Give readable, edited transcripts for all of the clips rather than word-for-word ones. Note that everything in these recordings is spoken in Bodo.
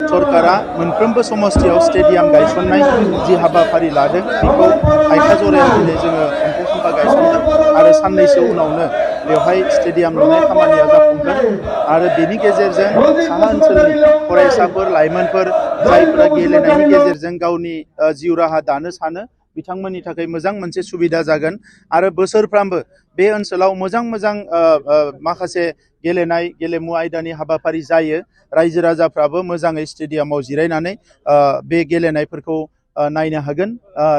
सरकारा मोनफ्रोमबो समस्थियाव स्टेडियाम गायसननाय जि हाबाफारि लादों बेखौ आयथा जरायाव दिनै जोङो अंख' खाम्फा गायसनदों आरो साननैसो उनावनो बेवहाय स्टेडियाम लुनाय खामानिया जाफुंगोन आरो बेनि गेजेरजों साहा ओनसोलनि फरायसाफोर लाइमोनफोर जायफोरा गेलेनायनि गेजेरजों गावनि जिउ राहा दानो सानो बिथांमोननि थाखाय मोजां मोनसे सुबिदा जागोन आरो बोसोरफ्रामबो बे ओनसोलाव मोजां माखासे गेलेनाय गेलेमु आयदानि हाबाफारि जायो रायजो राजाफ्राबो मोजाङै स्टेडियामाव जिरायनानै बे गेलेनायफोरखौ नायनो हागोन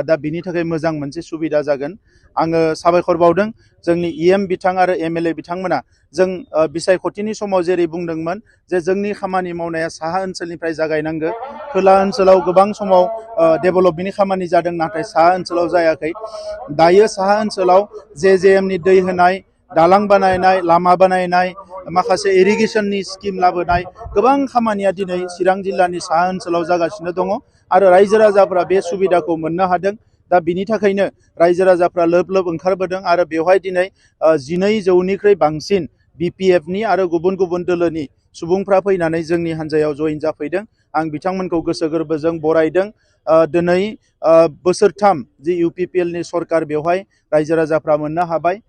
दा बिनि थाखाय मोजां मोनसे सुबिदा जागोन आङो साबायखर बावदों जोंनि इएम बिथां आरो एमएलए बिथांमोना जों बिसायख'थिनि समाव जेरै बुंदोंमोन जे जोंनि खामानि मावनाया साहा ओनसोलनिफ्राय जागायनांगौ खोला ओनसोलाव गोबां समाव डेभेलपमेन्टनि खामानि जादों नाथाय साहा ओनसोलाव जायाखै दायो साहा ओनसोलाव जेएमनि दै होनाय दालां बानायनाय लामा बानायनाय माखासे इरिगेशननि स्किम लाबोनाय गोबां खामानिया दिनै चिरां जिल्लानि साहा ओनसोलाव जागासिनो दङ आरो रायजो राजाफ्रा बे सुबिदाखौ मोननो हादों दा बिनि थाखायनो रायजो राजाफ्रा लोब लोब ओंखारबोदों आरो बेवहाय दिनै 12,000निख्रुइ बांसिन बिपिएफनि आरो गुबुन गुबुन दोलोनि सुबुंफ्रा फैनानै जोंनि हान्जायाव जइन जाफैदों आं बिथांमोनखौ गोसो गोरबोजों बरायदों दिनै बोसोरथाम जि इउपिपिएलनि सरकार बेवहाय रायजो राजाफ्रा मोननो हाबाय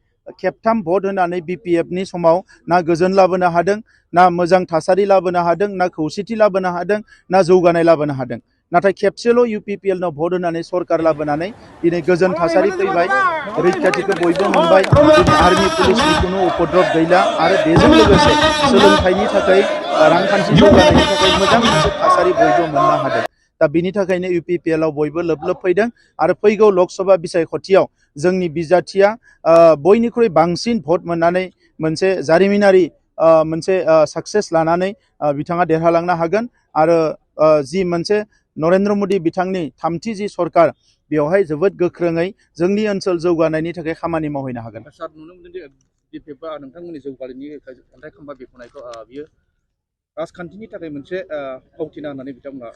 खेबथाम भट होनानै बिपिएफनि समाव ना गोजोन लाबोनो हादों ना मोजां थासारि लाबोनो हादों ना खौसेथि लाबोनो हादों ना जौगानाय लाबोनो हादों नाथाय खेबसेल' इउपिपिएलनाव भट होनानै सरकार लाबोनानै दिनै गोजोन थासारि फैबाय रैखाथिखौ बयबो मोनबाय दिनै आर्मि पुलिसनि खुनु उपद्रब गैला आरो बेजों लोगोसे सोलोंथाइनि थाखाय रांखान्थि जौगानायनि थाखाय मोजां मोनसे थासारि बयबो मोननो हादों दा बिनि थाखायनो इउपिपिएलआव बयबो लोब लोब फैदों आरो फैगौ लकसभा बिसायख'थियाव जोंनि बिजाथिया बयनिख्रुइ बांसिन भट मोननानै मोनसे जारिमिनारि मोनसे साक्सेस लानानै बिथाङा देरहालांनो हागोन आरो जि मोनसे नरेन्द्र मदि बिथांनि थामथि जि सरकार बेवहाय जोबोद गोख्रोङै जोंनि ओनसोल जौगानायनि थाखाय खामानि मावहैनो हागोन सार नुनो मोनदों बिपिएफआ नोंथांमोननि जौगानायनि अन्थाइ खाम्फा बेखेवनायखौ बियो राजखान्थिनि थाखाय मोनसे फावथिना होननानै बिथांमोना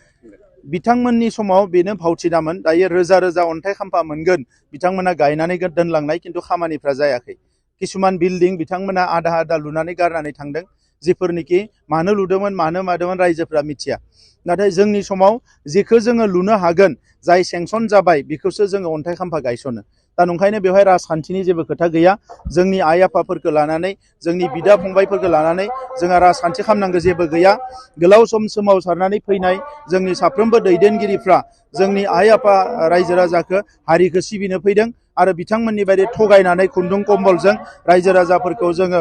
बिथांमोननि समाव बेनो फावथिनामोन दायो रोजा रोजा अन्थाइ खाम्फा मोनगोन बिथांमोना गायनानै दोनलांनाय खिन्थु खामानिफ्रा जायाखै किसुमान बिल्डिं बिथांमोना आधा आधा लुनानै गारनानै थांदों जिफोरनिखि मानो लुदोंमोन मानो मादोंमोन रायजोफ्रा मिथिया नाथाय जोंनि समाव जेखौ जोङो लुनो हागोन जाय सेंसन जाबाय बेखौसो जोङो अन्थाइ खाम्फा गायसनो दा नंखायनो बेवहाय राजखान्थिनि जेबो खोथा गैया जोंनि आइ आफाफोरखौ लानानै जोंनि बिदा फंबायफोरखौ लानानै जोंहा राजखान्थि खालामनांगौ जेबो गैया गोलाव सम सोमावसारनानै फैनाय जोंनि साफ्रोमबो दैदेनगिरिफ्रा जोंनि आइ आफा रायजो राजाखौ हारिखौ सिबिनो फैदों आरो बिथांमोननि बायदि थगायनानै खुन्दुं कम्बलजों रायजो राजाफोरखौ जोङो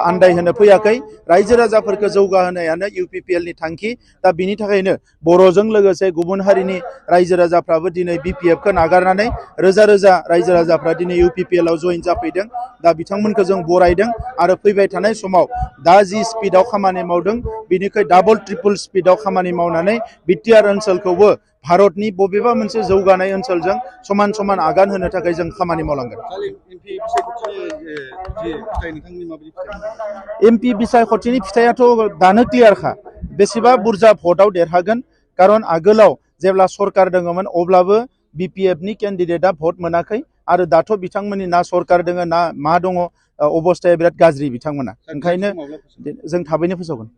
आन्दायहोनो फैयाखै रायजो राजाफोरखौ जौगाहोनायानो इउपिपिएलनि थांखि दा बिनि थाखायनो बर'जों लोगोसे गुबुन हारिनि रायजो राजाफ्राबो दिनै बिपिएफखौ नागारनानै रोजा रोजा रायजो राजाफ्रा दिनै इउपिपिएलआव जइन जाफैदों दा बिथांमोनखौ जों बरायदों आरो फैबाय थानाय समाव दा जि स्पिडआव खामानि मावदों बिनिख्रुइ डाबल ट्रिपल स्पिडआव खामानि मावनानै बिटिआर ओनसोलखौबो भारतनि बबेबा मोनसे जौगानाय ओनसोलजों समान समान आगान होनो थाखाय जों खामानि मावलांगोन एमपि बिसायख'थिनि फिथाइयाथ' दानो क्लियारखा बेसेबा बुरजा भटआव देरहागोन कारन आगोलाव जेब्ला सरकार दङमोन अब्लाबो बिपिएफनि केन्डिडेटआ भट मोनाखै आरो दाथ' बिथांमोननि ना सरकार दङ ना मा दङ अबस्थाया बिराद गाज्रि बिथांमोना ओंखायनो जों थाबैनो फोसावगोन